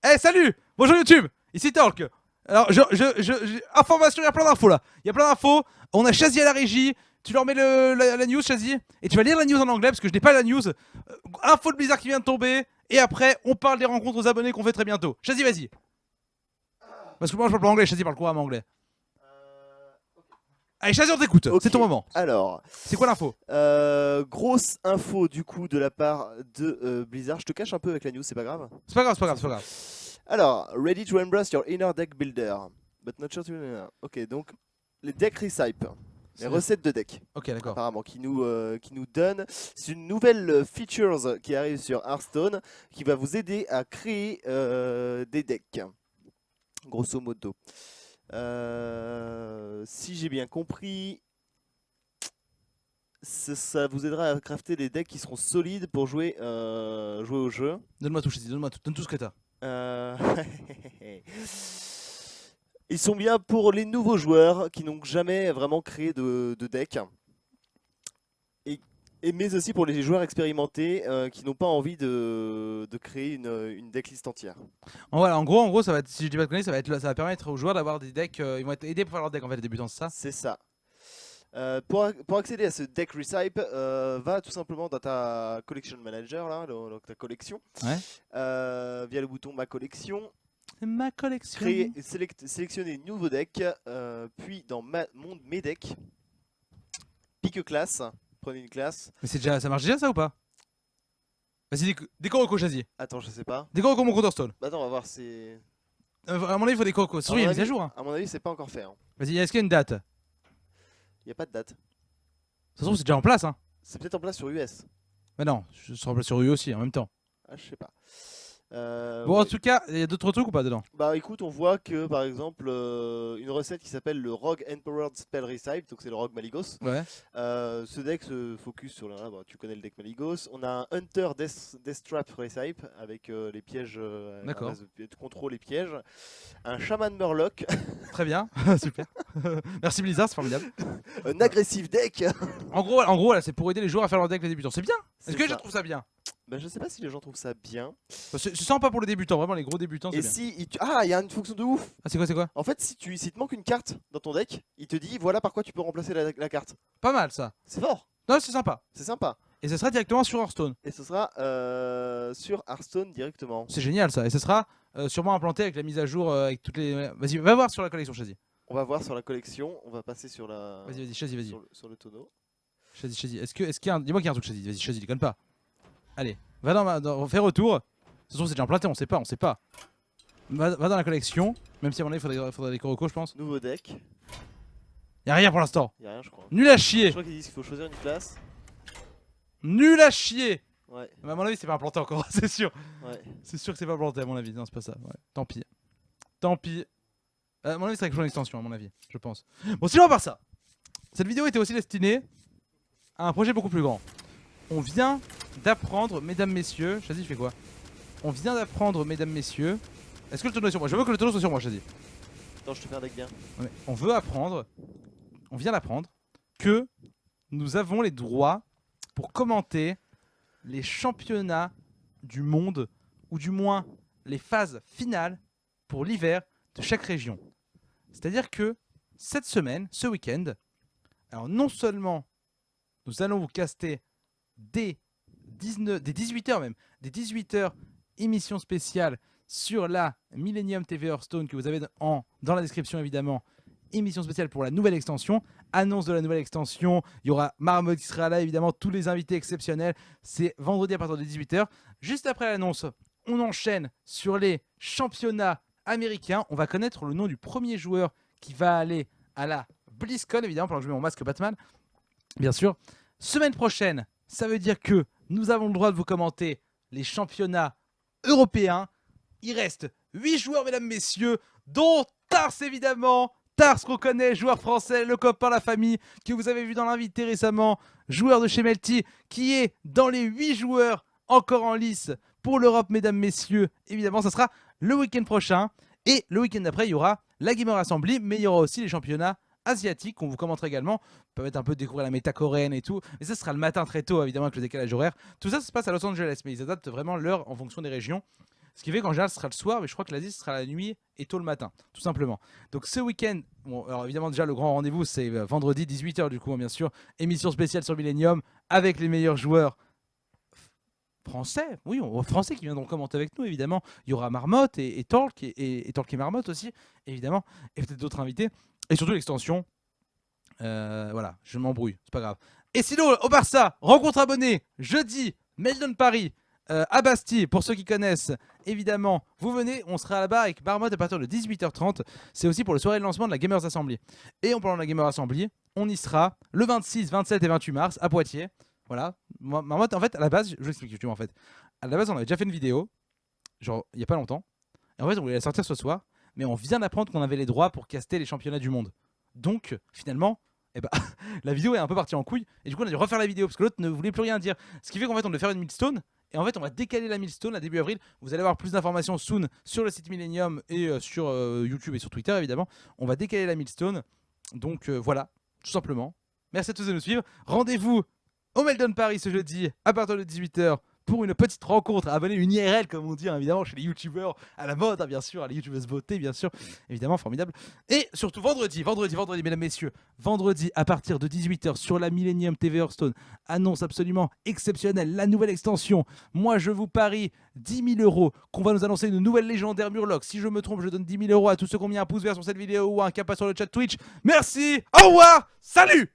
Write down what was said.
Eh salut. Bonjour YouTube. Ici Talk. Alors, information, il y a plein d'infos là. Il y a plein d'infos. On a Chazy à la régie. Tu leur mets la news, Chazy. Et tu vas lire la news en anglais parce que je n'ai pas la news. Info de Blizzard qui vient de tomber. Et après, on parle des rencontres aux abonnés qu'on fait très bientôt. Chazy, vas-y. Parce que moi, je parle pas anglais. Chazy parle couramment anglais. Allez, Chazy, on t'écoute. Ok, C'est ton moment. alors, C'est quoi l'info? grosse info du coup de la part de Blizzard. Je te cache un peu avec la news, c'est pas grave. C'est pas grave, c'est pas grave, c'est pas grave. Alors, ready to embrace your inner deck builder, but not sure to... Ok, donc les deck recipe, les recettes de deck, Ok, d'accord. apparemment, qui nous donnent. C'est une nouvelle features qui arrive sur Hearthstone qui va vous aider à créer des decks, grosso modo. Si j'ai bien compris, ça vous aidera à crafter des decks qui seront solides pour jouer au jeu. Donne-moi tout, Chazy. Donne-moi tout. Donne tout ce que t'as. Ils sont bien pour les nouveaux joueurs qui n'ont jamais vraiment créé de deck. Mais aussi pour les joueurs expérimentés qui n'ont pas envie de créer une decklist entière. Voilà, en gros, ça va être, si je dis pas de conneries, ça va permettre aux joueurs d'avoir des decks. Ils vont être aidés pour faire leur deck en fait, les débutants, c'est ça? C'est ça. Pour accéder à ce deck recipe, va tout simplement dans ta collection manager, là, donc ta collection, Ouais. via le bouton ma collection, C'est ma collection. sélectionner un nouveau deck, puis dans mes decks, pique classe, prenez une classe. Mais c'est déjà, ça marche déjà ça ou pas? Vas-y, décor Chazy. Attends, je sais pas. Décor mon Counterstone. Bah attends, on va voir si. À mon avis, il faut décor. Surtout, il y a une mise à jour. Hein. À mon avis, c'est pas encore fait. Hein. Vas-y, est-ce qu'il y a une date? Y a pas de date. Ça se trouve, c'est déjà en place. Hein. C'est peut-être en place sur US. Mais non, je serai en place sur eux aussi en même temps. Ah, je sais pas. Bon, Ouais. en tout cas, il y a d'autres trucs ou pas dedans? Bah écoute, on voit que par exemple une recette qui s'appelle le Rogue Emperor Spell Recipe, donc c'est le Rogue Maligos. Ouais. Ce deck se focus sur bah, tu connais le deck Maligos. On a un Hunter Death Trap Recipe avec les pièges, D'accord. tu contrôles les pièges. Un Shaman Murloc, Très bien, super. Merci Blizzard, c'est formidable. un agressif deck. En gros, là, c'est pour aider les joueurs à faire leur deck les débutants. C'est bien. Est-ce que je ça. trouve ça bien? Bah, je sais pas si les gens trouvent ça bien. C'est sympa pour les débutants, vraiment les gros débutants, c'est Et bien. si il y a une fonction de ouf. Ah, c'est quoi? En fait, s'il te manque une carte dans ton deck, il te dit voilà par quoi tu peux remplacer la carte. Pas mal ça. C'est fort, Non, c'est sympa. c'est sympa. Et ça sera directement sur Hearthstone. Et ce sera sur Hearthstone directement. C'est génial ça. Et ce sera sûrement implanté avec la mise à jour, avec toutes les. Vas-y, va voir sur la collection, Chazy. On va voir sur la collection, on va passer sur la. Vas-y, Chazy, vas-y. Sur le tonneau. Chazy. Est-ce qu'il y a un. Dis-moi qu'il y a un truc, Chazy. Vas-y, Chazy, déconne pas. Allez, va fais retour. Ça se trouve, c'est déjà implanté, on sait pas. Va dans la collection. Même si à mon avis, il faudrait des Koroko, je pense. Nouveau deck. Y'a rien pour l'instant. Y a rien, je crois. Nul à Je chier. crois qu'ils disent qu'il faut choisir une classe. Nul à chier. Ouais, Mais à mon avis, c'est pas implanté encore, c'est sûr. ouais. C'est sûr que c'est pas implanté, à mon avis. Non, c'est pas ça. Ouais. Tant pis. Tant pis. À mon avis, c'est quelque chose d'extension, à mon avis, je pense. Bon, sinon, à part ça, cette vidéo était aussi destinée à un projet beaucoup plus grand. On vient d'apprendre, mesdames, messieurs. Chazy, tu fais quoi? On vient d'apprendre, mesdames, messieurs. Est-ce que le tonneau est sur moi? Je veux que le tonneau soit sur moi, Chazy. Attends, je te fais un deck bien. Ouais. On vient d'apprendre que nous avons les droits pour commenter les championnats du monde, ou du moins les phases finales pour l'hiver de chaque région. C'est-à-dire que cette semaine, ce week-end, alors non seulement nous allons vous caster des 18h même, des 18h émissions spéciales sur la Millennium TV Hearthstone que vous avez dans la description évidemment, émission spéciale pour la nouvelle extension, annonce de la nouvelle extension, il y aura Marmot qui sera là évidemment, tous les invités exceptionnels, c'est vendredi à partir de 18h. Juste après l'annonce, on enchaîne sur les championnats américains, on va connaître le nom du premier joueur qui va aller à la BlizzCon évidemment, pendant que je mets mon masque Batman, bien sûr. Semaine prochaine, ça veut dire que nous avons le droit de vous commenter les championnats européens. Il reste 8 joueurs, mesdames, messieurs, dont Tars, évidemment. Tars qu'on connaît, joueur français, le copain, la famille, que vous avez vu dans l'invité récemment, joueur de chez Melty, qui est dans les 8 joueurs encore en lice pour l'Europe, mesdames, messieurs. Évidemment, ça sera le week-end prochain. Et le week-end d'après, il y aura la Gamer Assembly, mais il y aura aussi les championnats asiatiques qu'on vous commentera également. On peut mettre un peu découvrir la méta coréenne et tout. Mais ça sera le matin très tôt, évidemment, avec le décalage horaire. Tout ça, ça se passe à Los Angeles, mais ils adaptent vraiment l'heure en fonction des régions. Ce qui fait qu'en général, ce sera le soir, mais je crois que l'Asie, ce sera la nuit et tôt le matin, tout simplement. Donc ce week-end, bon, alors évidemment, déjà, le grand rendez-vous, c'est vendredi 18h, du coup, hein, bien sûr. Émission spéciale sur Millennium avec les meilleurs joueurs français. Oui, français qui viendront commenter avec nous, évidemment. Il y aura Marmotte et Torque, et Torque et Marmotte aussi, évidemment. Et peut-être d'autres invités. Et surtout l'extension. Voilà, je m'embrouille, c'est pas grave. Et sinon, au Barça, rencontre abonnée, jeudi, Meldon Paris, à Bastille, pour ceux qui connaissent, évidemment, vous venez, on sera là-bas avec Marmotte à partir de 18h30. C'est aussi pour le soirée de lancement de la Gamers Assembly. Et en parlant de la Gamers Assembly, on y sera le 26, 27 et 28 mars à Poitiers. Voilà, Marmotte, en fait, à la base, je vous explique justement, en fait. À la base, on avait déjà fait une vidéo, genre, il y a pas longtemps. Et en fait, on voulait la sortir ce soir, mais on vient d'apprendre qu'on avait les droits pour caster les championnats du monde. Donc, finalement, eh ben, la vidéo est un peu partie en couille et du coup on a dû refaire la vidéo parce que l'autre ne voulait plus rien dire. Ce qui fait qu'en fait on devait faire une milestone et en fait on va décaler la milestone à début avril. Vous allez avoir plus d'informations soon sur le site Millennium et sur YouTube et sur Twitter évidemment. On va décaler la milestone. Donc voilà, tout simplement. Merci à tous de nous suivre. Rendez-vous au Meldon Paris ce jeudi à partir de 18h pour une petite rencontre, abonner une IRL comme on dit hein, évidemment chez les youtubeurs à la mode hein, bien sûr, les youtubeuses beauté bien sûr, évidemment formidable. Et surtout vendredi mesdames messieurs, vendredi à partir de 18h sur la Millennium TV Hearthstone, annonce absolument exceptionnelle, la nouvelle extension. Moi je vous parie 10 000 € qu'on va nous annoncer une nouvelle légendaire Murloc. Si je me trompe, je donne 10 000 € à tous ceux qui ont mis un pouce vert sur cette vidéo ou un capa sur le chat Twitch. Merci, au revoir, salut.